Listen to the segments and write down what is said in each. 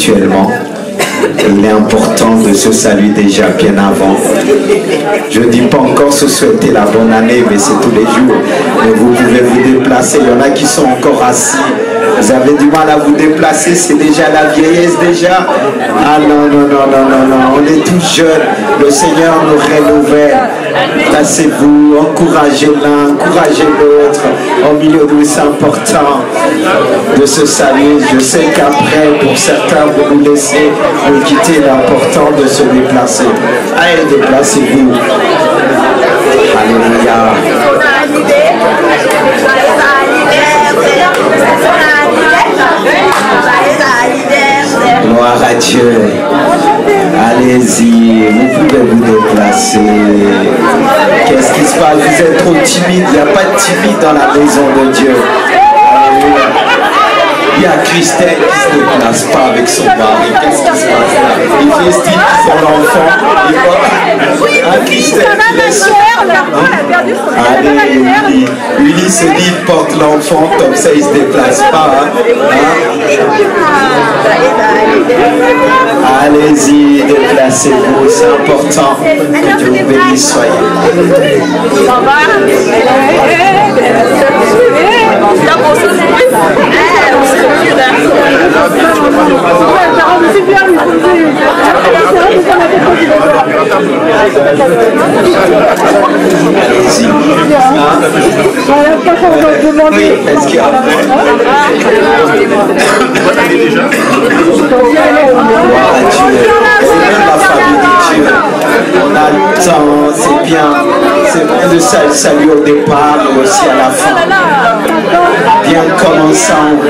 spirituellement. Et il est important de se saluer déjà bien avant. Je ne dis pas encore se souhaiter la bonne année, mais c'est tous les jours. Mais vous pouvez vous déplacer. Il y en a qui sont encore assis. Vous avez du mal à vous déplacer, c'est déjà la vieillesse déjà. Ah non, non, non, non, non, non. On est tous jeunes. Le Seigneur nous renouvelle. Placez-vous, encouragez l'un, encouragez l'autre. Au milieu de vous, c'est important de se saluer. Je sais qu'après, pour certains, vous nous laissez vous quitter. L'important de se déplacer. Allez, déplacez-vous. Alléluia. Gloire à Dieu. Allez-y, vous pouvez vous déplacer. Qu'est-ce qui se passe? Vous êtes trop timide. Il n'y a pas de timide dans la maison de Dieu. Il y a Christelle qui ne se déplace pas avec son mari. Qu'est-ce qui se passe là? Il festine son enfant. Christelle qui laisse. Allez, Willy se dit, il porte l'enfant, comme ça il ne se déplace pas. Allez-y, déplacez-vous, c'est important que Dieu vous bénisse, soyez. Allez-y. Oui, est-ce qu'il y a la famille de Dieu. On a le temps, c'est bien. C'est bien de saluer au départ, mais aussi à la fin. Bien comme ensemble,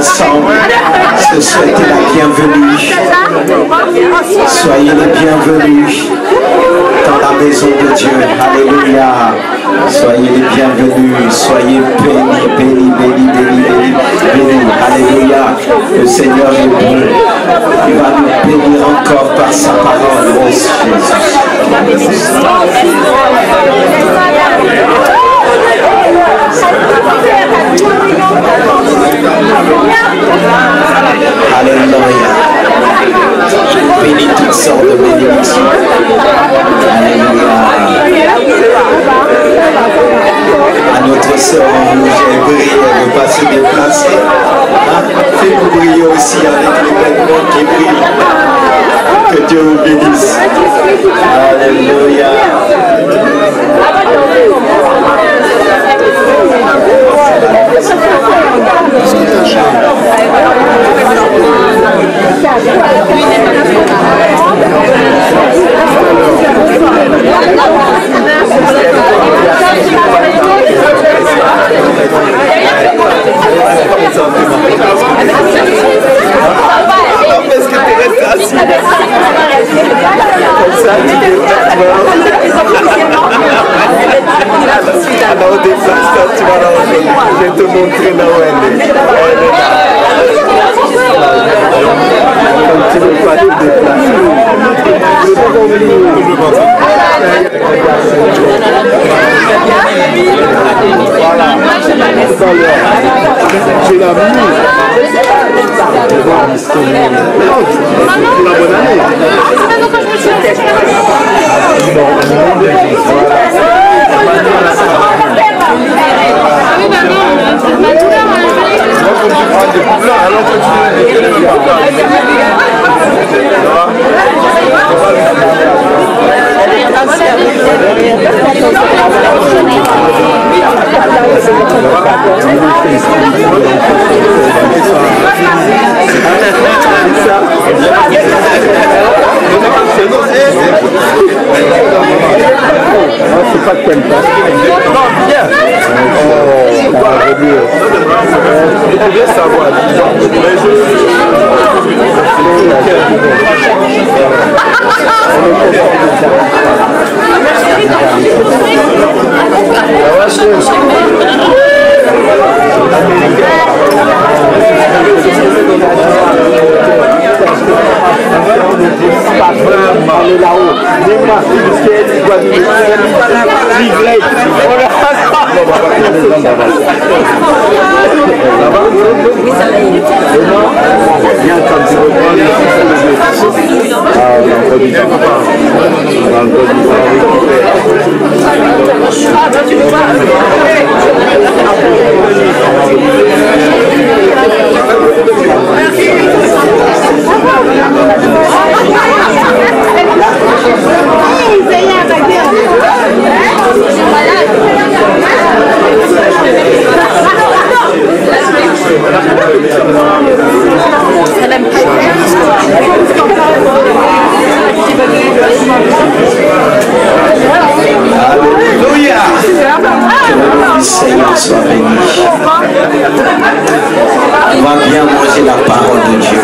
se souhaiter la bienvenue. Soyez les bienvenus dans la maison de Dieu. Alléluia. Soyez les bienvenus. Soyez bénis, bénis, bénis, bénis, bénis, bénis. Alléluia. Le Seigneur est bon. Il va nous bénir encore par sa parole. Oh Jésus. Alléluia. Je bénis toutes sortes de bénédictions. Alléluia. À notre sœur en rouge, elle brille, elle ne veut pas se déplacer. Fais-nous briller aussi avec les vêtements qui brillent. Que Dieu vous bénisse. Alléluia. Parce que tu restes assis. Alors au déplace, tu vas la rejoindre. Je vais te montrer là où elle est. Comme tu ne veux pas te déplacer. Voilà. Tu l'as mis. Pour la bonne année. C'est pas que t'aimes pas. Non, bien. Vous pouvez savoir. Alléluia. Que le nom du Seigneur soit béni. On va bien manger la parole de Dieu.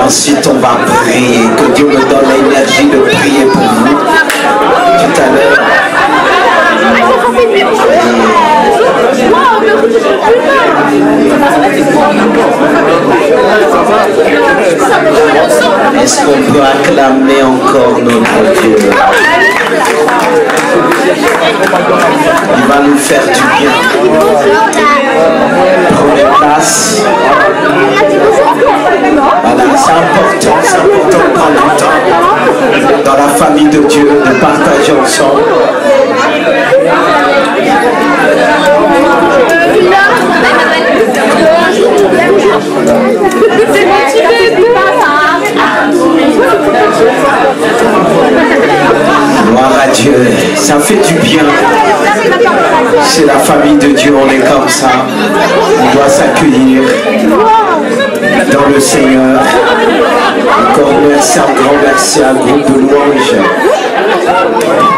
Ensuite, on va prier. Que Dieu me donne l'énergie de prier pour vous. Tout à l'heure. Est-ce qu'on peut acclamer encore notre Dieu? Il va nous faire du bien. Prenez place. Voilà, c'est important de prendre du temps dans la famille de Dieu, de partager ensemble. Gloire à Dieu, ça fait du bien. C'est la famille de Dieu, on est comme ça. On doit s'accueillir dans le Seigneur. Encore merci, un grand merci à un groupe de louanges.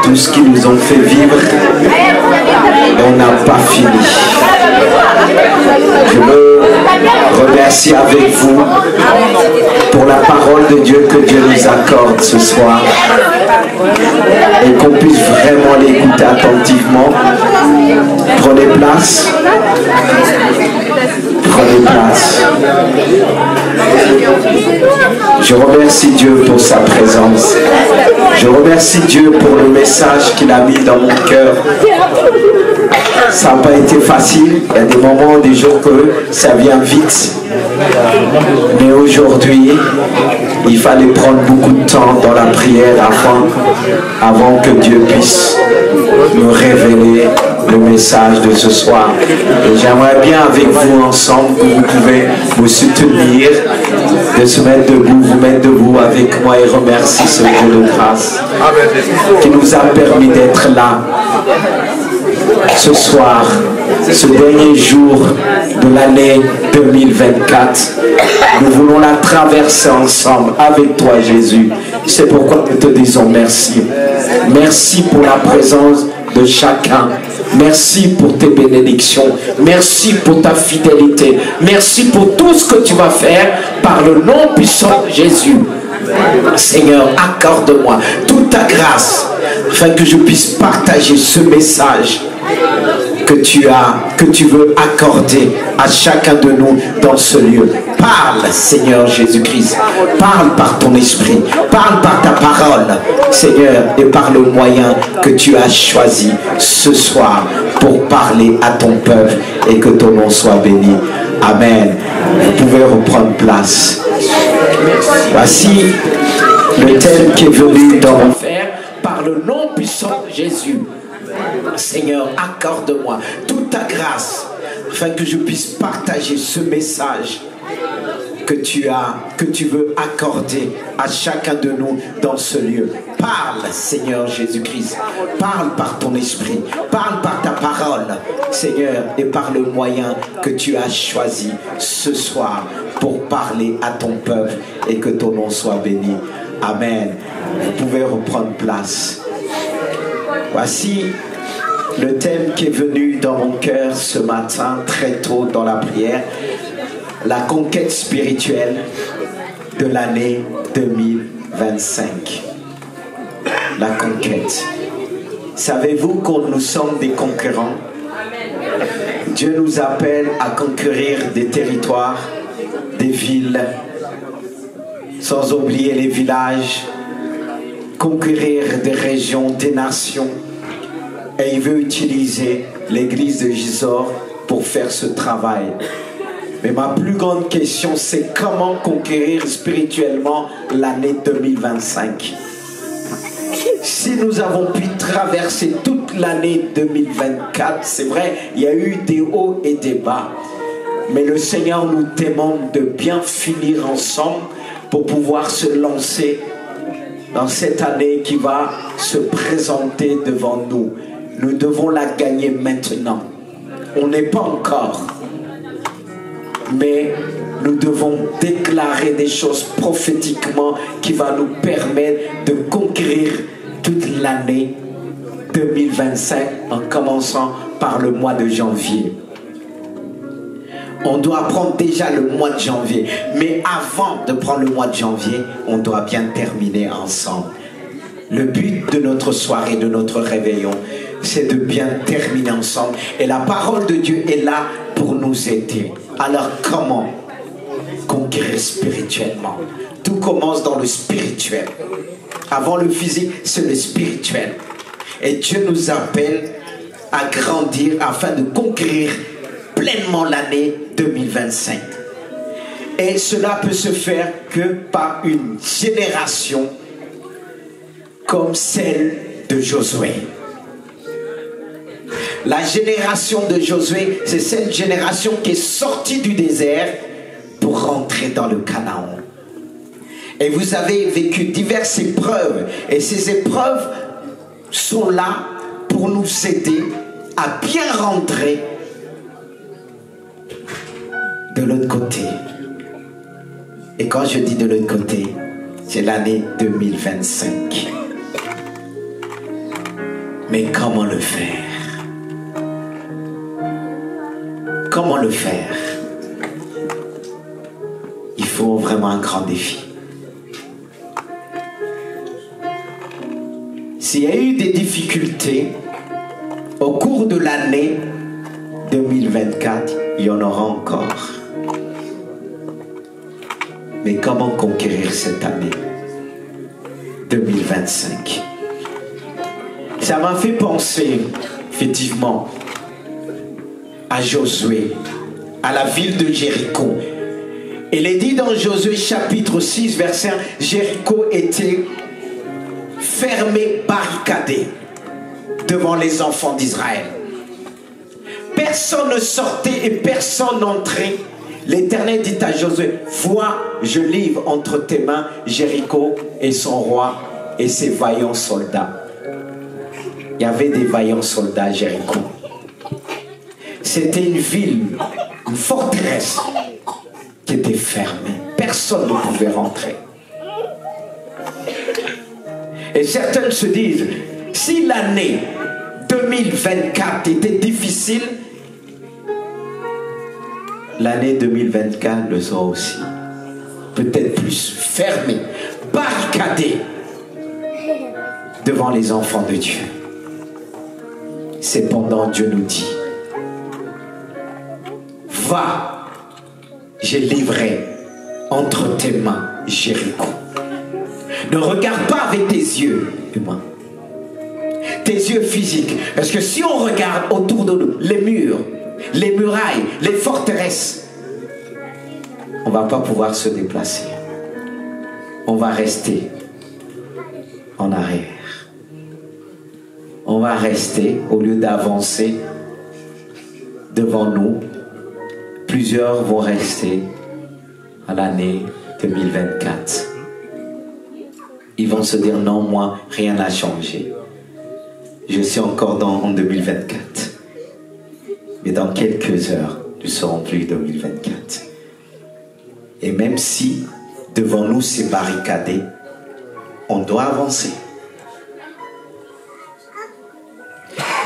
Tout ce qu'ils nous ont fait vivre, on n'a pas fini. Je veux remercier avec vous pour la parole de Dieu que Dieu nous accorde ce soir et qu'on puisse vraiment l'écouter attentivement. Prenez place. Prenez place. Je remercie Dieu pour sa présence. Je remercie Dieu pour le message qu'il a mis dans mon cœur. Ça n'a pas été facile. Il y a des moments, des jours que ça vient vite. Mais aujourd'hui, il fallait prendre beaucoup de temps dans la prière avant que Dieu puisse nous révéler le message de ce soir. Et j'aimerais bien avec vous ensemble que vous pouvez vous soutenir, de se mettre debout, vous mettre debout avec moi et remercier ce Dieu de grâce qui nous a permis d'être là ce soir, ce dernier jour de l'année 2024. Nous voulons la traverser ensemble avec toi, Jésus. C'est pourquoi nous te disons merci. Merci pour la présence de chacun. Merci pour tes bénédictions. Merci pour ta fidélité. Merci pour tout ce que tu vas faire par le nom puissant de Jésus. Seigneur, accorde-moi toute ta grâce afin que je puisse partager ce message que tu veux accorder à chacun de nous dans ce lieu. Parle, Seigneur Jésus-Christ. Parle par ton esprit. Parle par ta parole, Seigneur, et par le moyen que tu as choisi ce soir pour parler à ton peuple et que ton nom soit béni. Amen. Vous pouvez reprendre place. Voici le thème qui est venu dans mon cœur par le nom puissant de Jésus. Seigneur, accorde-moi toute ta grâce afin que je puisse partager ce message que tu veux accorder à chacun de nous dans ce lieu. Parle, Seigneur Jésus-Christ. Parle par ton esprit. Parle par ta parole, Seigneur, et par le moyen que tu as choisi ce soir pour parler à ton peuple et que ton nom soit béni. Amen. Vous pouvez reprendre place. Voici le thème qui est venu dans mon cœur ce matin, très tôt dans la prière. La conquête spirituelle de l'année 2025. La conquête. Savez-vous que nous sommes des concurrents? Dieu nous appelle à conquérir des territoires, des villes, sans oublier les villages, conquérir des régions, des nations. Et il veut utiliser l'église de Gisors pour faire ce travail. Mais ma plus grande question, c'est comment conquérir spirituellement l'année 2025. Si nous avons pu traverser toute l'année 2024, c'est vrai, il y a eu des hauts et des bas. Mais le Seigneur nous demande de bien finir ensemble pour pouvoir se lancer dans cette année qui va se présenter devant nous. Nous devons la gagner maintenant. On n'est pas encore. Mais nous devons déclarer des choses prophétiquement qui vont nous permettre de conquérir toute l'année 2025 en commençant par le mois de janvier. On doit prendre déjà le mois de janvier. Mais avant de prendre le mois de janvier, on doit bien terminer ensemble. Le but de notre soirée, de notre réveillon, c'est de bien terminer ensemble. Et la parole de Dieu est là pour nous aider. Alors comment conquérir spirituellement? Tout commence dans le spirituel. Avant le physique, c'est le spirituel. Et Dieu nous appelle à grandir afin de conquérir pleinement l'année 2025. Et cela peut se faire que par une génération comme celle de Josué. La génération de Josué, c'est cette génération qui est sortie du désert pour rentrer dans le Canaan. Et vous avez vécu diverses épreuves. Et ces épreuves sont là pour nous aider à bien rentrer de l'autre côté. Et quand je dis de l'autre côté, c'est l'année 2025. Mais comment le faire? Comment le faire? Il faut vraiment un grand défi. S'il y a eu des difficultés au cours de l'année 2024, il y en aura encore. Mais comment conquérir cette année 2025? Ça m'a fait penser, effectivement, à Josué, à la ville de Jéricho. Il est dit dans Josué chapitre 6, verset 1, Jéricho était fermé, barricadé devant les enfants d'Israël. Personne ne sortait et personne n'entrait. L'Éternel dit à Josué, vois, je livre entre tes mains Jéricho et son roi et ses vaillants soldats. Il y avait des vaillants soldats à Jéricho. C'était une ville, une forteresse qui était fermée. Personne ne pouvait rentrer. Et certains se disent, si l'année 2024 était difficile, l'année 2024 le sera aussi. Peut-être plus fermée, barricadée devant les enfants de Dieu. Cependant, Dieu nous dit, va, j'ai livré entre tes mains Jéricho. Ne regarde pas avec tes yeux humains, tes yeux physiques. Parce que si on regarde autour de nous, les murs, les murailles, les forteresses, on ne va pas pouvoir se déplacer. On va rester en arrière. On va rester, au lieu d'avancer devant nous, plusieurs vont rester à l'année 2024. Ils vont se dire, non, moi, rien n'a changé. Je suis encore en 2024. Mais dans quelques heures, nous ne serons plus 2024. Et même si devant nous c'est barricadé, on doit avancer.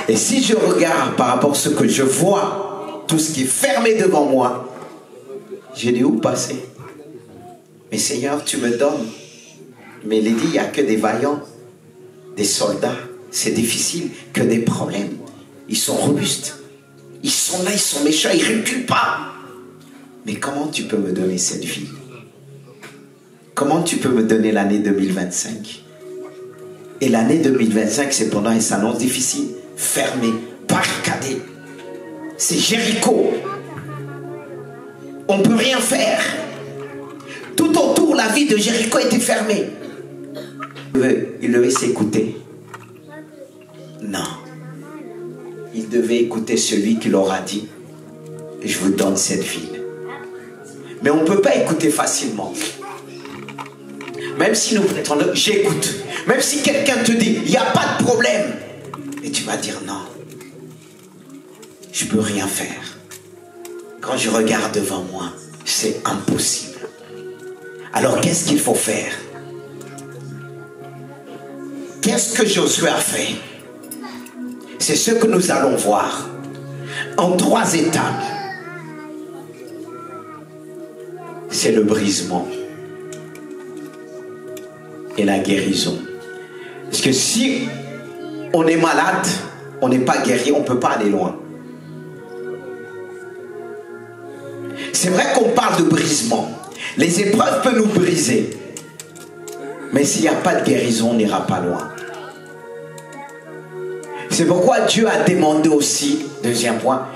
Et si je regarde par rapport à ce que je vois, tout ce qui est fermé devant moi, je dis où passer? Mais Seigneur, tu me donnes. Mais il dit, il n'y a que des vaillants, des soldats. C'est difficile, que des problèmes. Ils sont robustes. Ils sont là, ils sont méchants, ils ne reculent pas. Mais comment tu peux me donner cette vie? Comment tu peux me donner l'année 2025? Et l'année 2025, cependant, elle s'annonce difficile, fermée, barricadée. C'est Jéricho. On ne peut rien faire. Tout autour, la ville de Jéricho était fermée. Il devait s'écouter. Non. Il devait écouter celui qui leur a dit, je vous donne cette ville. Mais on ne peut pas écouter facilement. Même si nous prétendons, j'écoute. Même si quelqu'un te dit, il n'y a pas de problème. Et tu vas dire non. Je ne peux rien faire. Quand je regarde devant moi, c'est impossible. Alors qu'est-ce qu'il faut faire? Qu'est-ce que Josué a fait? C'est ce que nous allons voir en 3 étapes. C'est le brisement et la guérison. Parce que si on est malade, on n'est pas guéri, on ne peut pas aller loin. C'est vrai qu'on parle de brisement. Les épreuves peuvent nous briser. Mais s'il n'y a pas de guérison, on n'ira pas loin. C'est pourquoi Dieu a demandé aussi, deuxième point,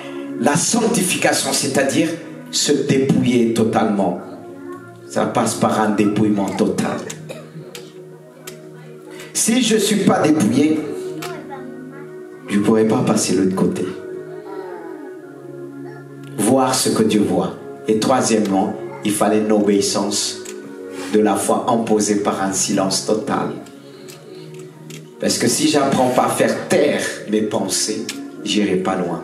la sanctification, c'est-à-dire se dépouiller totalement. Ça passe par un dépouillement total. Si je ne suis pas dépouillé, je ne pourrai pas passer de l'autre côté. Voir ce que Dieu voit. Et troisièmement, il fallait une obéissance de la foi imposée par un silence total. Parce que si j'apprends pas à faire taire mes pensées, j'irai pas loin.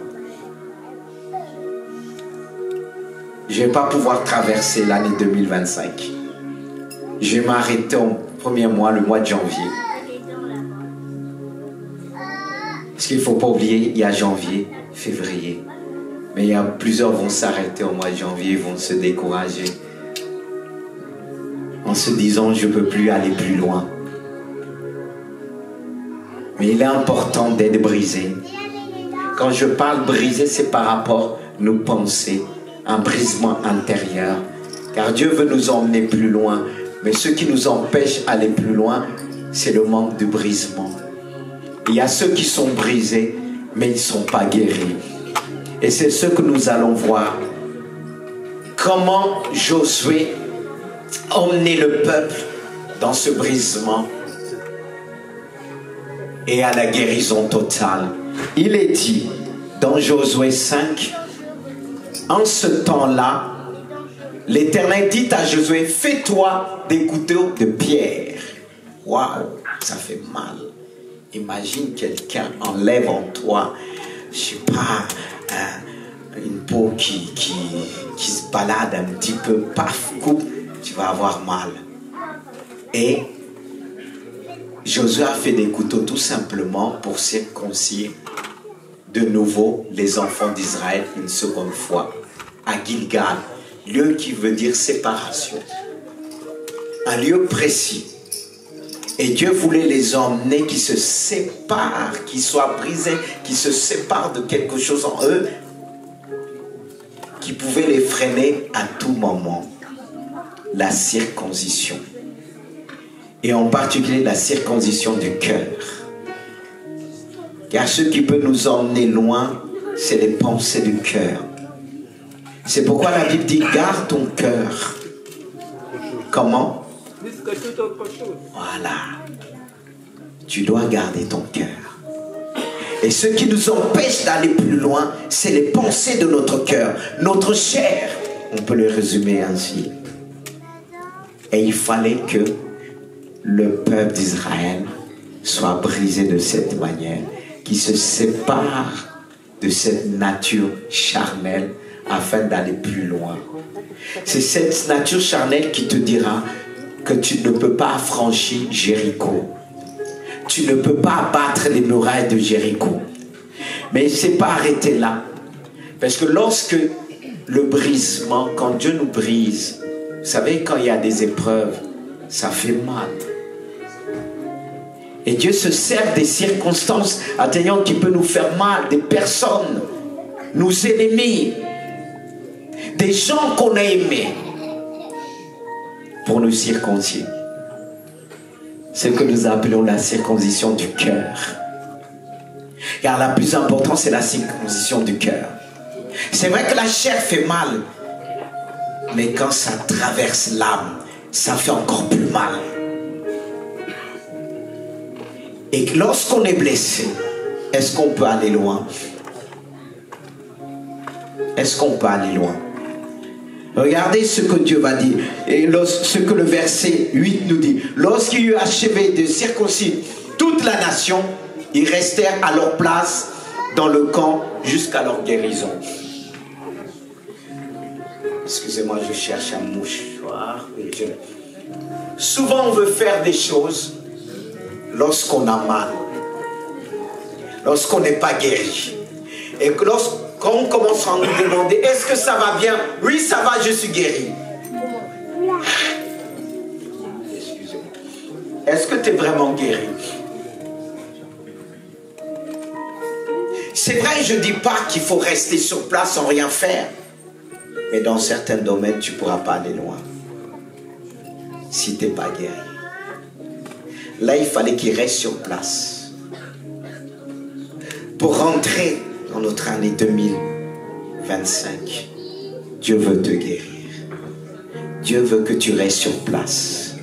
Je vais pas pouvoir traverser l'année 2025. Je vais m'arrêter au premier mois, le mois de janvier. Parce qu'il faut pas oublier, il y a janvier, février. Mais il y a plusieurs vont s'arrêter au mois de janvier, vont se décourager. En se disant, je ne peux plus aller plus loin. Mais il est important d'être brisé. Quand je parle brisé, c'est par rapport à nos pensées, un brisement intérieur. Car Dieu veut nous emmener plus loin. Mais ce qui nous empêche d'aller plus loin, c'est le manque de brisement. Il y a ceux qui sont brisés, mais ils ne sont pas guéris. Et c'est ce que nous allons voir. Comment Josué emmenait le peuple dans ce brisement et à la guérison totale. Il est dit dans Josué 5, en ce temps-là, l'Éternel dit à Josué, fais-toi des couteaux de pierre. Waouh, ça fait mal. Imagine quelqu'un enlève en toi, je sais pas, une peau qui se balade un petit peu, paf, coupe, tu vas avoir mal. Et Josué a fait des couteaux tout simplement pour circoncire de nouveau les enfants d'Israël une seconde fois à Gilgal, lieu qui veut dire séparation, un lieu précis. Et Dieu voulait les emmener qui se séparent, qui soient brisés, qui se séparent de quelque chose en eux qui pouvait les freiner à tout moment. La circoncision. Et en particulier la circoncision du cœur. Car ce qui peut nous emmener loin, c'est les pensées du cœur. C'est pourquoi la Bible dit, garde ton cœur. Comment? Plus que toute autre chose. Voilà. Tu dois garder ton cœur. Et ce qui nous empêche d'aller plus loin, c'est les pensées de notre cœur, notre chair. On peut le résumer ainsi. Et il fallait que le peuple d'Israël soit brisé de cette manière, qui se sépare de cette nature charnelle afin d'aller plus loin. C'est cette nature charnelle qui te dira que tu ne peux pas franchir Jéricho. Tu ne peux pas abattre les murailles de Jéricho. Mais il ne s'est pas arrêté là. Parce que lorsque le brisement, quand Dieu nous brise, vous savez, quand il y a des épreuves, ça fait mal. Et Dieu se sert des circonstances atteignantes qui peuvent nous faire mal, des personnes, nos ennemis, des gens qu'on a aimés, pour nous circoncire. C'est ce que nous appelons la circoncision du cœur. Car la plus importante, c'est la circoncision du cœur. C'est vrai que la chair fait mal. Mais quand ça traverse l'âme, ça fait encore plus mal. Et lorsqu'on est blessé, est-ce qu'on peut aller loin? Est-ce qu'on peut aller loin? Regardez ce que Dieu va dire. Et ce que le verset 8 nous dit. Lorsqu'il eut achevé de circoncire toute la nation, ils restèrent à leur place dans le camp jusqu'à leur guérison. Excusez-moi, je cherche un mouchoir. Souvent, on veut faire des choses lorsqu'on a mal, lorsqu'on n'est pas guéri. Et que quand on commence à nous demander, est-ce que ça va bien? Oui, ça va, je suis guéri. Excusez-moi. Est-ce que tu es vraiment guéri? C'est vrai, je ne dis pas qu'il faut rester sur place sans rien faire. Mais dans certains domaines, tu ne pourras pas aller loin. Si tu n'es pas guéri. Là, il fallait qu'il reste sur place. Pour rentrer dans notre année 2025, Dieu veut te guérir. Dieu veut que tu restes sur place.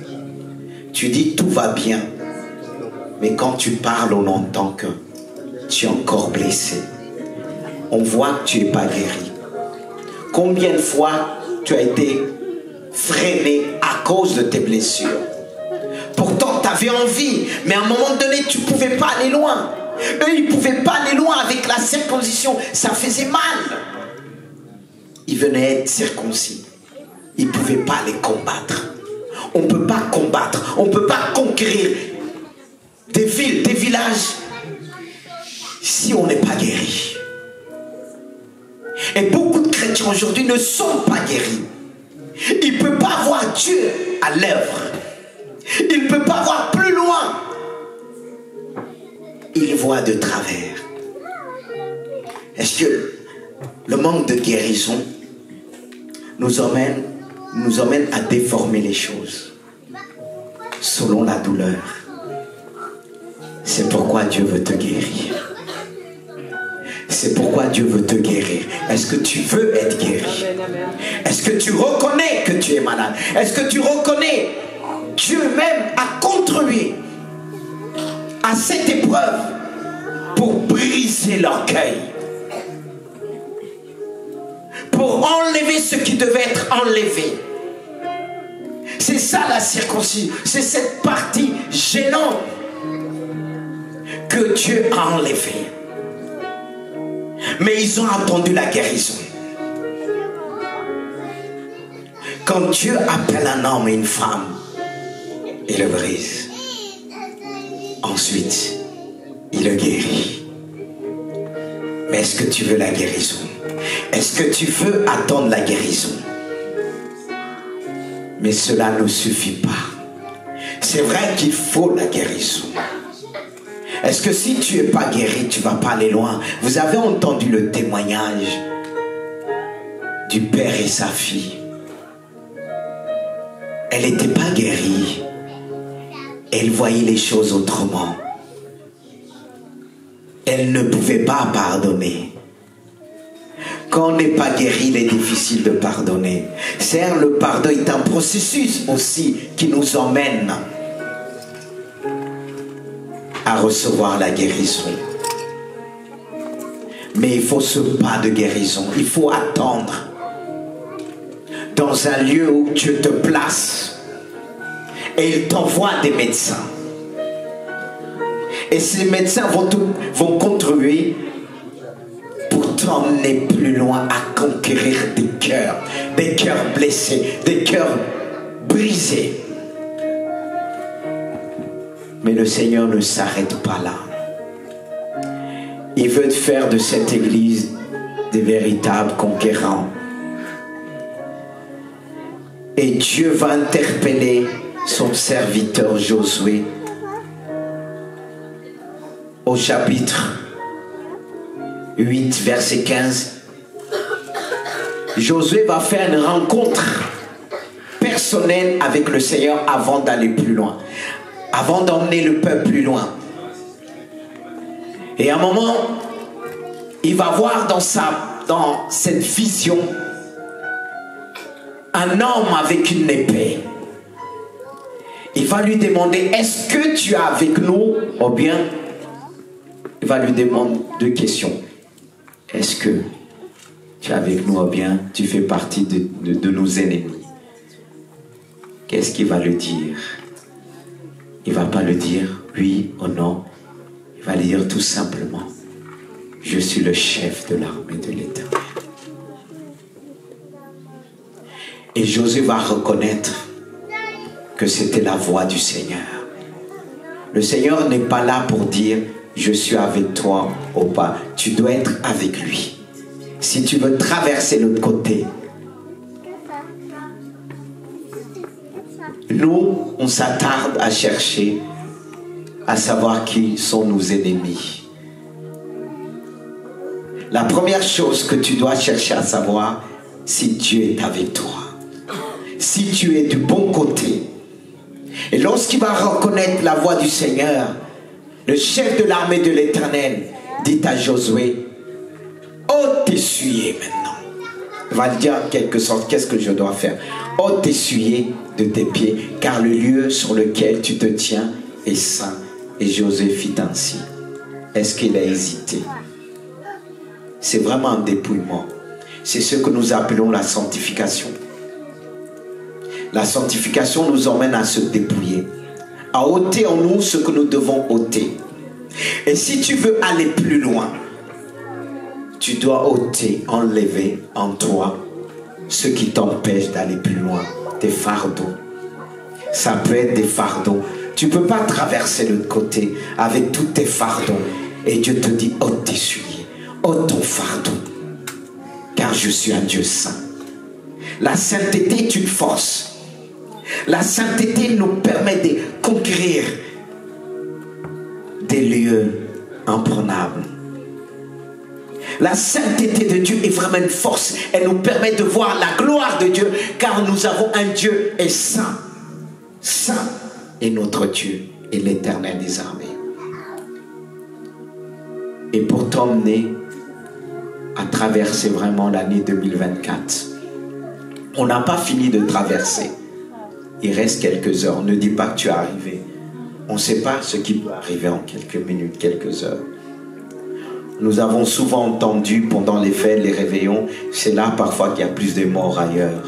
Tu dis tout va bien. Mais quand tu parles, on entend que tu es encore blessé. On voit que tu n'es pas guéri. Combien de fois tu as été freiné à cause de tes blessures? Pourtant, tu avais envie, mais à un moment donné, tu ne pouvais pas aller loin. Eux, ils ne pouvaient pas aller loin avec la circoncision. Ça faisait mal. Ils venaient être circoncis. Ils ne pouvaient pas les combattre. On ne peut pas combattre. On ne peut pas conquérir des villes, des villages, si on n'est pas guéri. Et beaucoup de chrétiens aujourd'hui ne sont pas guéris. Ils ne peuvent pas voir Dieu à l'œuvre. Ils ne peuvent pas voir plus loin. Ils voient de travers. Est-ce que le manque de guérison nous emmène à déformer les choses selon la douleur? C'est pourquoi Dieu veut te guérir. C'est pourquoi Dieu veut te guérir. Est-ce que tu veux être guéri? Est-ce que tu reconnais que tu es malade? Est-ce que tu reconnais Dieu même a contribué à cette épreuve pour briser l'orgueil, pour enlever ce qui devait être enlevé? C'est ça la circoncision. C'est cette partie gênante que Dieu a enlevée. Mais ils ont attendu la guérison. Quand Dieu appelle un homme et une femme, il le brise. Ensuite, il le guérit. Mais est-ce que tu veux la guérison? Est-ce que tu veux attendre la guérison? Mais cela ne suffit pas. C'est vrai qu'il faut la guérison. Est-ce que si tu n'es pas guéri, tu ne vas pas aller loin? Vous avez entendu le témoignage du père et sa fille. Elle n'était pas guérie. Elle voyait les choses autrement. Elle ne pouvait pas pardonner. Quand on n'est pas guéri, il est difficile de pardonner. Certes, le pardon est un processus aussi qui nous emmène à recevoir la guérison. Mais il faut ce pas de guérison. Il faut attendre dans un lieu où Dieu te place et il t'envoie des médecins. Et ces médecins vont contribuer pour t'emmener plus loin à conquérir des cœurs blessés, des cœurs brisés. Mais le Seigneur ne s'arrête pas là. Il veut te faire de cette église des véritables conquérants. Et Dieu va interpeller son serviteur Josué au chapitre 8, verset 15. Josué va faire une rencontre personnelle avec le Seigneur avant d'aller plus loin, avant d'emmener le peuple plus loin. Et à un moment, il va voir dans cette vision un homme avec une épée. Il va lui demander, est-ce que tu es avec nous? Ou bien, il va lui demander deux questions. Est-ce que tu es avec nous ou bien tu fais partie de nos ennemis? Qu'est-ce qu'il va lui dire? Il ne va pas le dire oui ou non. Il va lui dire tout simplement, je suis le chef de l'armée de l'Éternel. Et Josué va reconnaître que c'était la voix du Seigneur. Le Seigneur n'est pas là pour dire je suis avec toi ou pas. Tu dois être avec lui. Si tu veux traverser l'autre côté, nous, on s'attarde à chercher, à savoir qui sont nos ennemis. La première chose que tu dois chercher à savoir, si Dieu est avec toi, si tu es du bon côté. Et lorsqu'il va reconnaître la voix du Seigneur, le chef de l'armée de l'Éternel dit à Josué, ôte tes souliers maintenant. Il va dire en quelque sorte, qu'est-ce que je dois faire? Ôte tes souliers de tes pieds, car le lieu sur lequel tu te tiens est saint. Et Josué fit ainsi. Est-ce qu'il a hésité? C'est vraiment un dépouillement. C'est ce que nous appelons la sanctification. La sanctification nous emmène à se dépouiller, à ôter en nous ce que nous devons ôter. Et si tu veux aller plus loin, tu dois ôter, enlever en toi ce qui t'empêche d'aller plus loin, tes fardeaux. Ça peut être des fardeaux. Tu ne peux pas traverser l'autre côté avec tous tes fardeaux. Et Dieu te dit, ôte tes souliers, ôte ton fardeau, car je suis un Dieu saint. La sainteté est une force. La sainteté nous permet de conquérir des lieux imprenables. La sainteté de Dieu est vraiment une force. Elle nous permet de voir la gloire de Dieu, car nous avons un Dieu et saint. Saint est notre Dieu et l'Éternel des armées. Et pour t'emmener à traverser vraiment l'année 2024, on n'a pas fini de traverser. Il reste quelques heures. Ne dis pas que tu es arrivé. On ne sait pas ce qui peut arriver en quelques minutes, quelques heures. Nous avons souvent entendu pendant les fêtes, les réveillons, c'est là parfois qu'il y a plus de morts ailleurs.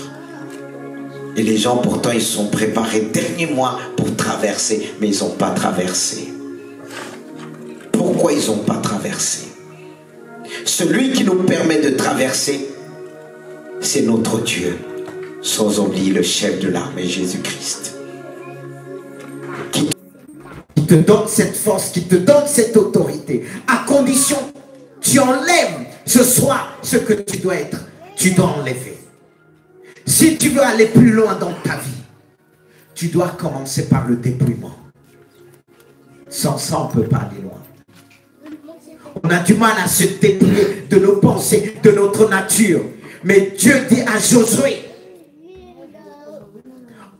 Et les gens pourtant ils se sont préparés dernier mois pour traverser, mais ils n'ont pas traversé. Pourquoi ils n'ont pas traversé? Celui qui nous permet de traverser, c'est notre Dieu. Sans oublier le chef de l'armée, Jésus-Christ. Qui te donne cette force, qui te donne cette autorité, à condition tu enlèves ce soir ce que tu dois être. Tu dois enlever. Si tu veux aller plus loin dans ta vie, tu dois commencer par le dépouillement. Sans ça, on ne peut pas aller loin. On a du mal à se dépouiller de nos pensées, de notre nature. Mais Dieu dit à Josué,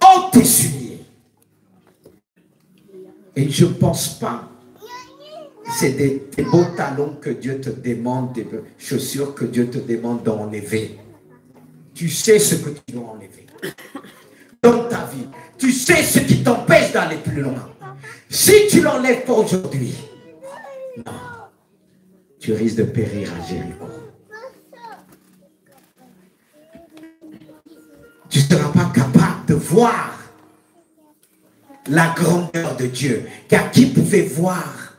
ôte tes souliers. Et je ne pense pas, c'est des beaux talons que Dieu te demande, des chaussures que Dieu te demande d'enlever. Tu sais ce que tu dois enlever dans ta vie. Tu sais ce qui t'empêche d'aller plus loin. Si tu ne l'enlèves pas aujourd'hui, non, tu risques de périr à Jéricho. Tu ne seras pas capable de voir la grandeur de Dieu. Car qui pouvait voir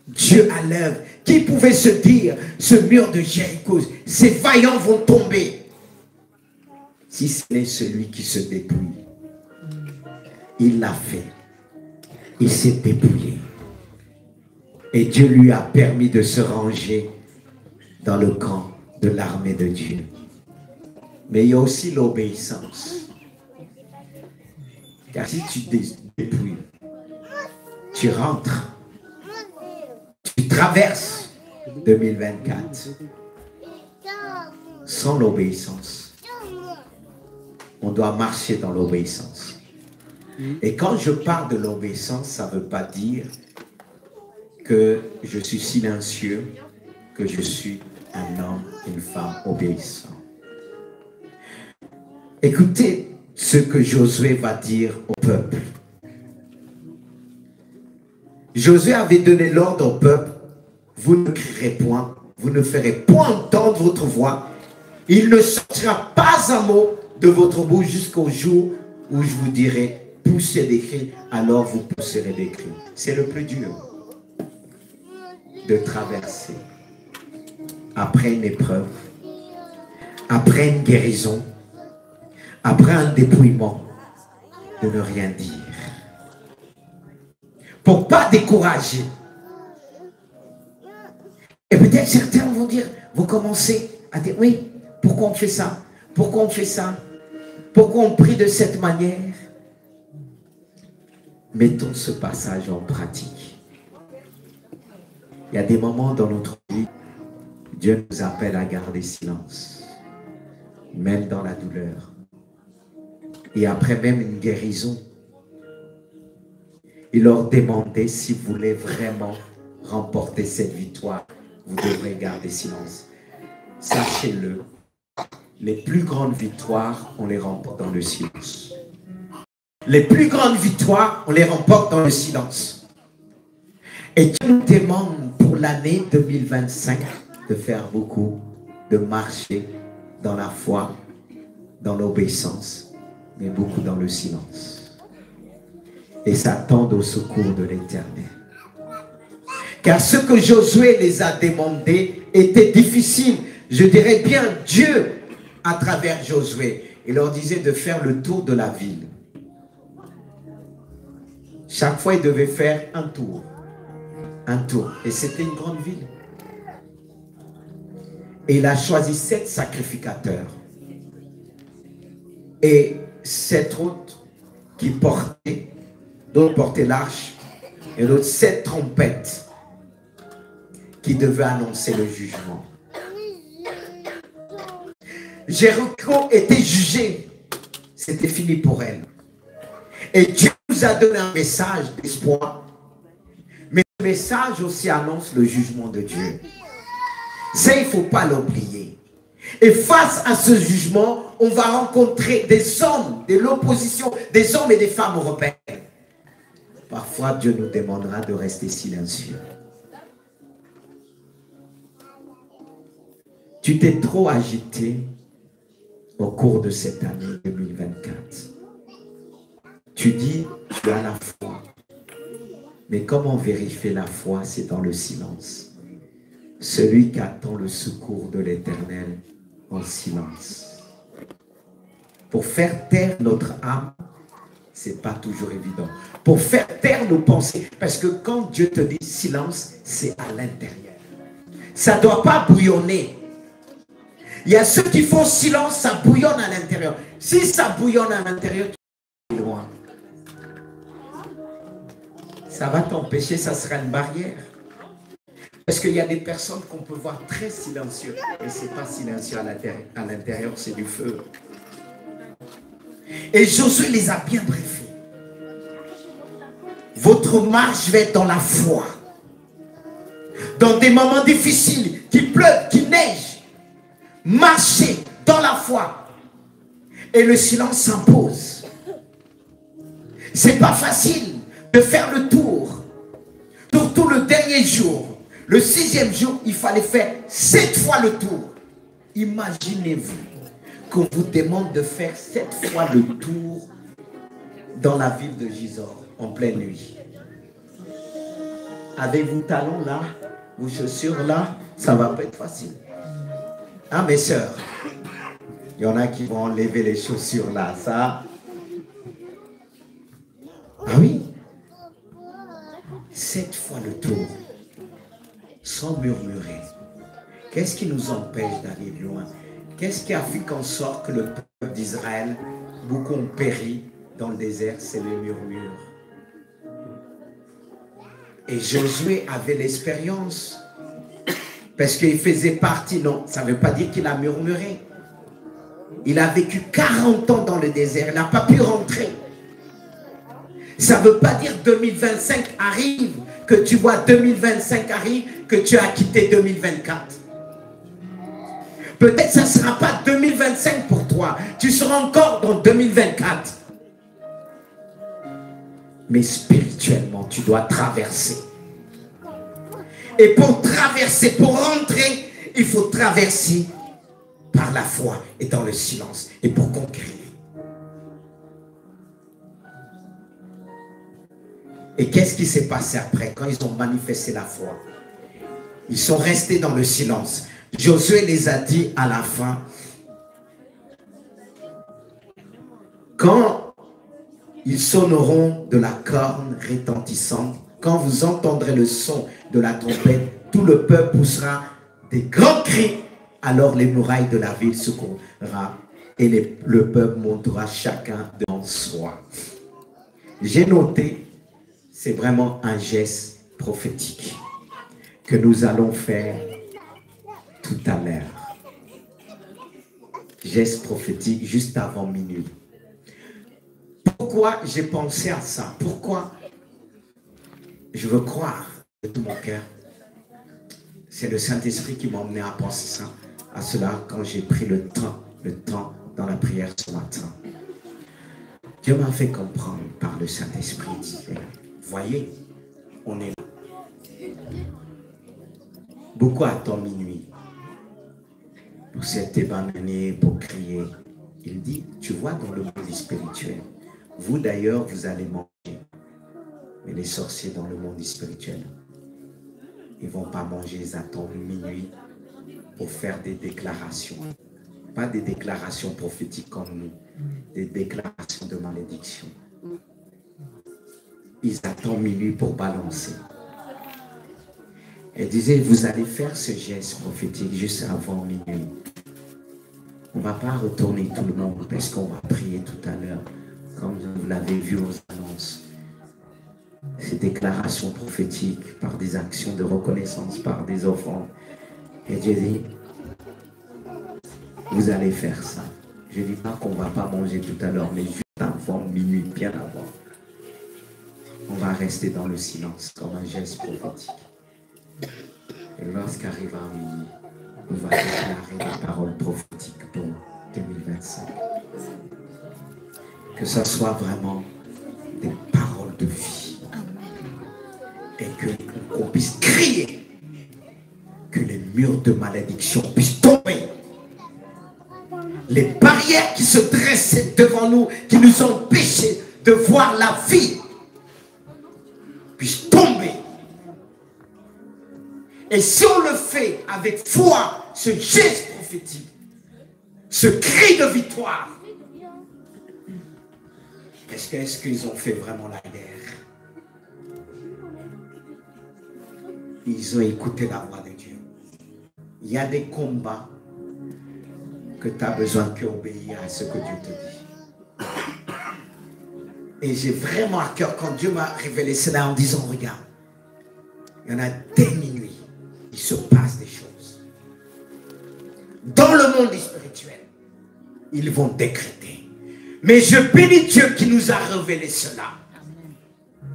Dieu à l'œuvre? Qui pouvait se dire, ce mur de Jéricho, ces vaillants vont tomber? Si ce n'est celui qui se dépouille. Il l'a fait. Il s'est dépouillé. Et Dieu lui a permis de se ranger dans le camp de l'armée de Dieu. Mais il y a aussi l'obéissance. Car si tu dépouilles, tu rentres, tu traverses 2024 sans l'obéissance. On doit marcher dans l'obéissance. Et quand je parle de l'obéissance, ça ne veut pas dire que je suis silencieux, que je suis un homme, une femme obéissant. Écoutez ce que Josué va dire au peuple. Josué avait donné l'ordre au peuple, vous ne crierez point, vous ne ferez point entendre votre voix, il ne sortira pas un mot de votre bouche jusqu'au jour où je vous dirai, poussez des cris, alors vous pousserez des cris. C'est le plus dur de traverser après une épreuve, après une guérison, après un dépouillement, de ne rien dire. Pour ne pas décourager. Et peut-être certains vont dire, vous commencez à dire, oui, pourquoi on fait ça? Pourquoi on fait ça? Pourquoi on prie de cette manière? Mettons ce passage en pratique. Il y a des moments dans notre vie, Dieu nous appelle à garder silence, même dans la douleur. Et après même une guérison, il leur demandait si vous voulez vraiment remporter cette victoire, vous devrez garder silence. Sachez-le, les plus grandes victoires, on les remporte dans le silence. Les plus grandes victoires, on les remporte dans le silence. Et Dieu nous demande pour l'année 2025 de faire beaucoup, de marcher dans la foi, dans l'obéissance, mais beaucoup dans le silence. Et s'attendre au secours de l'Éternel. Car ce que Josué les a demandé était difficile. Je dirais bien Dieu, à travers Josué, il leur disait de faire le tour de la ville. Chaque fois, il devait faire un tour. Un tour. Et c'était une grande ville. Et il a choisi 7 sacrificateurs. Et 7 autres qui portaient, d'autres portaient l'arche, et d'autres 7 trompettes qui devaient annoncer le jugement. Jéricho était jugé. C'était fini pour elle. Et Dieu nous a donné un message d'espoir. Mais le message aussi annonce le jugement de Dieu. Ça, il ne faut pas l'oublier. Et face à ce jugement, on va rencontrer des hommes, de l'opposition, des hommes et des femmes européennes. Parfois, Dieu nous demandera de rester silencieux. Tu t'es trop agité au cours de cette année 2024. Tu dis, tu as la foi. Mais comment vérifier la foi? C'est dans le silence. Celui qui attend le secours de l'Éternel en silence. Pour faire taire notre âme, ce n'est pas toujours évident. Pour faire taire nos pensées, parce que quand Dieu te dit silence, c'est à l'intérieur. Ça ne doit pas bouillonner. Il y a ceux qui font silence, ça bouillonne à l'intérieur. Si ça bouillonne à l'intérieur, tu es loin. Ça va t'empêcher, ça sera une barrière. Parce qu'il y a des personnes qu'on peut voir très silencieux. Et ce n'est pas silencieux à l'intérieur, c'est du feu. Et Josué les a bien briefés. Votre marche va être dans la foi. Dans des moments difficiles, qu'il pleuve, qu'il neige. Marchez dans la foi. Et le silence s'impose. C'est pas facile de faire le tour. Surtout le dernier jour. Le 6e jour, il fallait faire 7 fois le tour. Imaginez-vous qu'on vous demande de faire 7 fois le tour dans la ville de Gisors, en pleine nuit. Avec vos talons là, vos chaussures là, ça ne va pas être facile. Hein, mes sœurs? Il y en a qui vont enlever les chaussures là, ça. Ah oui? 7 fois le tour. Sans murmurer. Qu'est-ce qui nous empêche d'aller loin? Qu'est-ce qui a fait qu'en sorte que le peuple d'Israël, beaucoup ont péri dans le désert? C'est le murmure. Et Josué avait l'expérience. Parce qu'il faisait partie, non, ça ne veut pas dire qu'il a murmuré. Il a vécu 40 ans dans le désert, il n'a pas pu rentrer. Ça ne veut pas dire 2025 arrive, que tu vois 2025 arrive, que tu as quitté 2024. Peut-être ça ne sera pas 2025 pour toi. Tu seras encore dans 2024. Mais spirituellement, tu dois traverser. Et pour traverser, pour rentrer, il faut traverser par la foi et dans le silence. Et pour conquérir. Et qu'est-ce qui s'est passé après quand ils ont manifesté la foi? Ils sont restés dans le silence. Josué les a dit à la fin, quand ils sonneront de la corne retentissante, quand vous entendrez le son de la trompette, tout le peuple poussera des grands cris, alors les murailles de la ville secoueront et le peuple montera chacun devant soi. J'ai noté, c'est vraiment un geste prophétique que nous allons faire tout à l'heure. Geste prophétique juste avant minuit. Pourquoi j'ai pensé à ça? Pourquoi je veux croire de tout mon cœur? C'est le Saint-Esprit qui m'a emmené à penser ça, à cela quand j'ai pris le temps dans la prière ce matin. Dieu m'a fait comprendre par le Saint-Esprit. Voyez, on est là. Beaucoup attendent minuit pour s'être ébané, pour crier. Il dit, tu vois dans le monde spirituel, vous d'ailleurs, vous allez manger. Mais les sorciers dans le monde spirituel, ils ne vont pas manger, ils attendent minuit pour faire des déclarations. Pas des déclarations prophétiques comme nous, des déclarations de malédiction. Ils attendent minuit pour balancer. Elle disait, vous allez faire ce geste prophétique juste avant minuit. On ne va pas retourner tout le monde parce qu'on va prier tout à l'heure, comme vous l'avez vu aux annonces. Ces déclarations prophétiques par des actions de reconnaissance, par des offrandes. Et Dieu dit, vous allez faire ça. Je ne dis pas qu'on ne va pas manger tout à l'heure, mais juste avant minuit, bien avant. On va rester dans le silence comme un geste prophétique. Et lorsqu'arrivera minuit, on va déclarer des paroles prophétiques pour 2025. Que ce soit vraiment des paroles de vie. Et qu'on puisse crier. Que les murs de malédiction puissent tomber. Les barrières qui se dressaient devant nous, qui nous empêchaient de voir la vie, puissent tomber. Et si on le fait avec foi, ce geste prophétique, ce cri de victoire, est-ce qu'ils ont fait vraiment la guerre? Ils ont écouté la voix de Dieu. Il y a des combats que tu as besoin d'obéir à ce que Dieu te dit. Et j'ai vraiment à cœur, quand Dieu m'a révélé cela en disant, regarde, il y en a dès minuit, il se passe des choses. Dans le monde spirituel, ils vont décréter. Mais je bénis Dieu qui nous a révélé cela.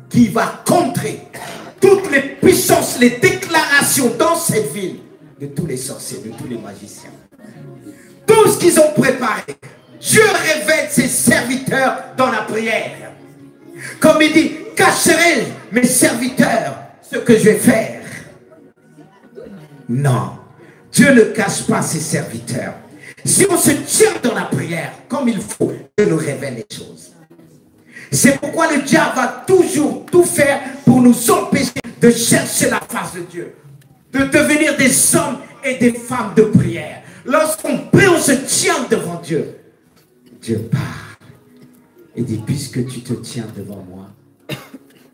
Qui va contrer toutes les puissances, les déclarations dans cette ville de tous les sorciers, de tous les magiciens. Tout ce qu'ils ont préparé. Dieu révèle ses serviteurs dans la prière. Comme il dit, cacherai mes serviteurs ce que je vais faire. Non, Dieu ne cache pas ses serviteurs. Si on se tient dans la prière comme il faut, Dieu nous révèle les choses. C'est pourquoi le diable va toujours tout faire pour nous empêcher de chercher la face de Dieu. De devenir des hommes et des femmes de prière. Lorsqu'on prie, on se tient devant Dieu. Dieu parle et dit, puisque tu te tiens devant moi,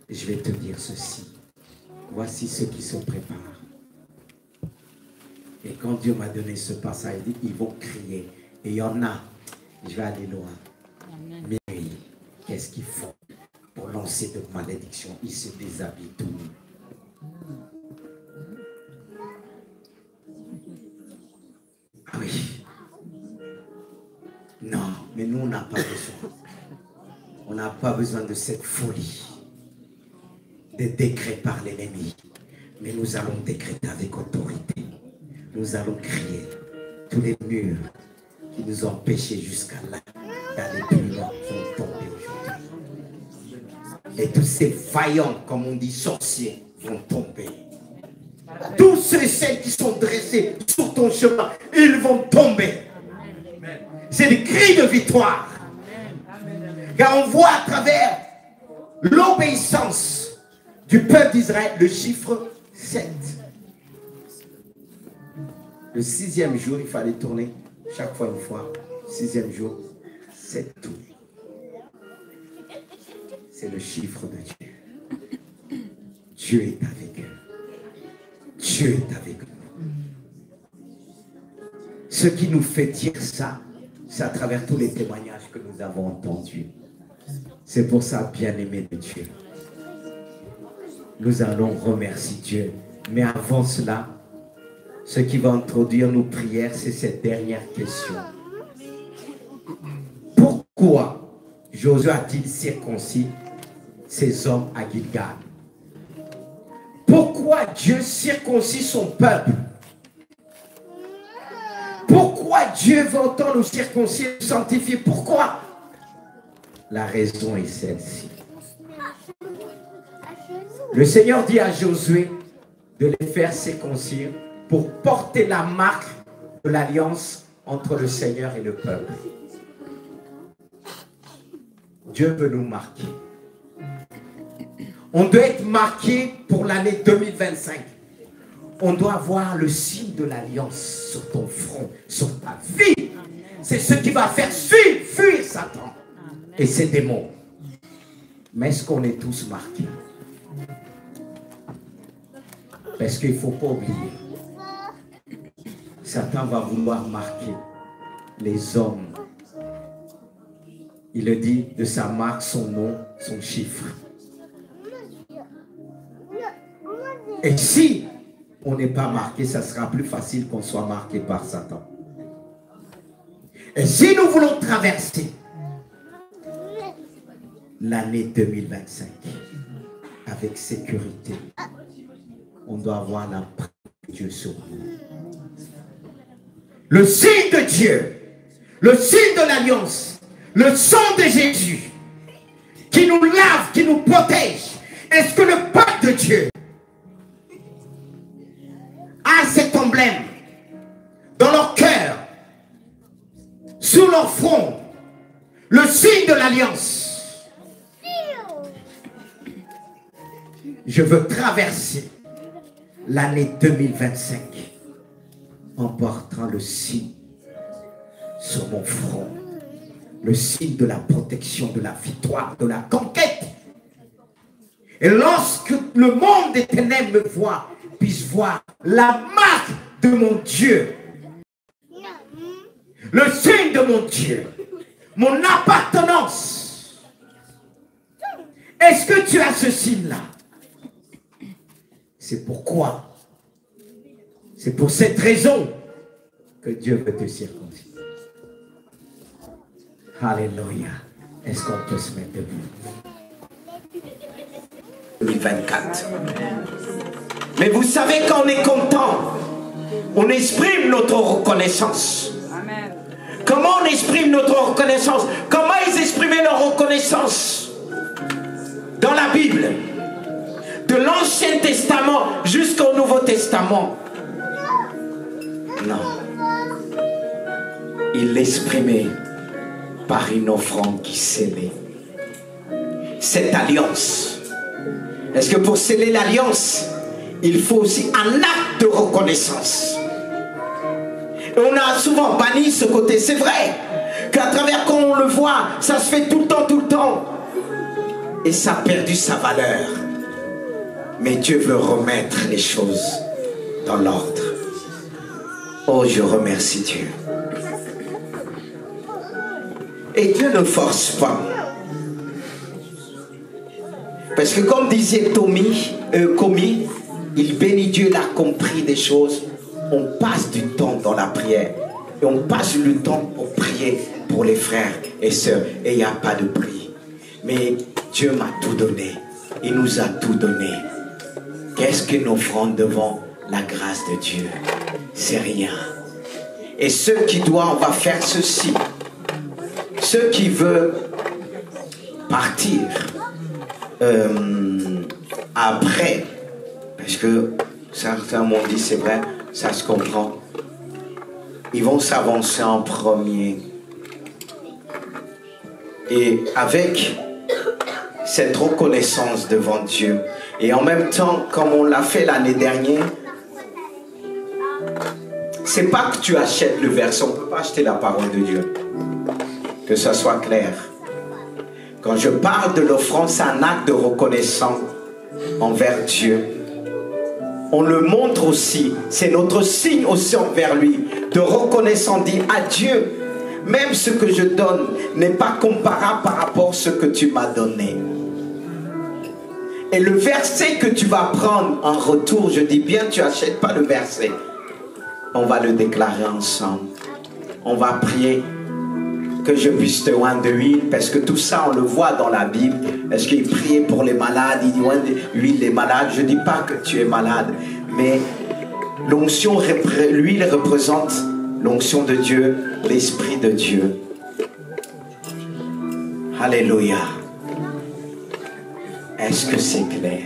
je vais te dire ceci. Voici ceux qui se préparent. Et quand Dieu m'a donné ce passage, il dit, ils vont crier. Et il y en a, je vais aller loin. Mais oui, qu'est-ce qu'ils font pour lancer de malédiction? Ils se déshabillent tout nus. Ah oui. Non, mais nous, on n'a pas besoin. On n'a pas besoin de cette folie. Des décrets par l'ennemi. Mais nous allons décréter avec autorité. Nous allons crier. tous les murs qui nous empêchaient jusqu'à là d'aller plus loin vont tomber aujourd'hui. Et tous ces vaillants, comme on dit, sorciers, vont tomber. Tous ceux et celles qui sont dressés sur ton chemin, ils vont tomber. C'est des cris de victoire. Car on voit à travers l'obéissance du peuple d'Israël le chiffre 7. Le 6e jour, il fallait tourner chaque fois une fois. 6e jour, 7 tours. C'est le chiffre de Dieu. Dieu est avec eux. Dieu est avec nous. Ce qui nous fait dire ça, c'est à travers tous les témoignages que nous avons entendus. C'est pour ça, bien-aimé de Dieu, nous allons remercier Dieu. Mais avant cela, ce qui va introduire nos prières, c'est cette dernière question. Pourquoi Josué a-t-il circoncis ces hommes à Gilgal? Pourquoi Dieu circoncit son peuple? Pourquoi Dieu veut autant nous circoncire, nous sanctifier? Pourquoi? La raison est celle-ci. Le Seigneur dit à Josué de les faire circoncire pour porter la marque de l'alliance entre le Seigneur et le peuple. Dieu veut nous marquer. On doit être marqué pour l'année 2025. On doit avoir le signe de l'alliance sur ton front, sur ta vie. C'est ce qui va faire fuir Satan et ses démons. Mais est-ce qu'on est tous marqués? Parce qu'il ne faut pas oublier. Satan va vouloir marquer les hommes. Il le dit de sa marque, son nom, son chiffre. Et si on n'est pas marqué, ça sera plus facile qu'on soit marqué par Satan. Et si nous voulons traverser l'année 2025 avec sécurité, on doit avoir la présence de Dieu sur nous. Le signe de Dieu, le signe de l'alliance, le sang de Jésus qui nous lave, qui nous protège. Est-ce que le peuple de Dieu a cet emblème dans leur cœur, sur leur front, le signe de l'alliance? Je veux traverser l'année 2025 en portant le signe sur mon front, le signe de la protection, de la victoire, de la conquête. Et lorsque le monde des ténèbres me voit, puisse voir la marque de mon Dieu, le signe de mon Dieu, mon appartenance. Est-ce que tu as ce signe-là? C'est pourquoi, c'est pour cette raison que Dieu veut te circoncire. Alléluia. Est-ce qu'on peut se mettre debout? 2024. Mais vous savez, quand on est content, on exprime notre reconnaissance. Amen. Comment on exprime notre reconnaissance? Comment ils exprimaient leur reconnaissance? Dans la Bible, de l'Ancien Testament jusqu'au Nouveau Testament. Non. Ils l'exprimaient par une offrande qui scellait cette alliance. Est-ce que pour sceller l'alliance, il faut aussi un acte de reconnaissance? Et on a souvent banni ce côté. C'est vrai qu'à travers quand on le voit, ça se fait tout le temps. Et ça a perdu sa valeur. Mais Dieu veut remettre les choses dans l'ordre. Oh, je remercie Dieu. Et Dieu ne force pas. Parce que comme disait Komi, il bénit Dieu, il a compris des choses. On passe du temps dans la prière. Et on passe le temps pour prier pour les frères et sœurs. Et il n'y a pas de prix. Mais Dieu m'a tout donné. Il nous a tout donné. Qu'est-ce qu'une offrande devant la grâce de Dieu? C'est rien. Et ceux qui doivent, on va faire ceci. Ceux qui veulent partir après, parce que certains m'ont dit, c'est vrai, ça se comprend. Ils vont s'avancer en premier. Et avec cette reconnaissance devant Dieu, et en même temps, comme on l'a fait l'année dernière, c'est pas que tu achètes le verset, on ne peut pas acheter la parole de Dieu. Que ça soit clair. Quand je parle de l'offrande, c'est un acte de reconnaissance envers Dieu. On le montre aussi, c'est notre signe aussi envers lui, de reconnaissance, dit à Dieu, même ce que je donne n'est pas comparable par rapport à ce que tu m'as donné. Et le verset que tu vas prendre en retour, je dis bien, tu n'achètes pas le verset. On va le déclarer ensemble. On va prier que je puisse te oindre de l'huile, parce que tout ça, on le voit dans la Bible. Est-ce qu'il priait pour les malades? Il dit oindre de l'huile les malades. Je ne dis pas que tu es malade, mais l'onction, l'huile représente l'onction de Dieu, l'Esprit de Dieu. Alléluia. Est-ce que c'est clair?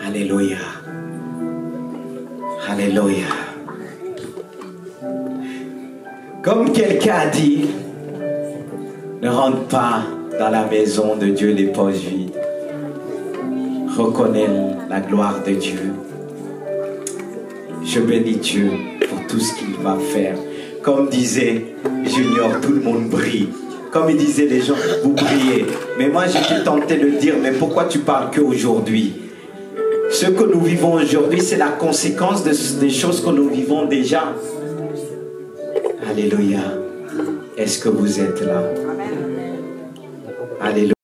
Alléluia. Alléluia. Comme quelqu'un a dit, ne rentre pas dans la maison de Dieu les poches vides. Reconnais la gloire de Dieu. Je bénis Dieu pour tout ce qu'il va faire. Comme disait Junior, tout le monde brille. Comme il disait les gens, vous brillez. Mais moi j'étais tenté de dire, mais pourquoi tu parles qu'aujourd'hui? Ce que nous vivons aujourd'hui, c'est la conséquence des choses que nous vivons déjà. Alléluia. Est-ce que vous êtes là? Alléluia.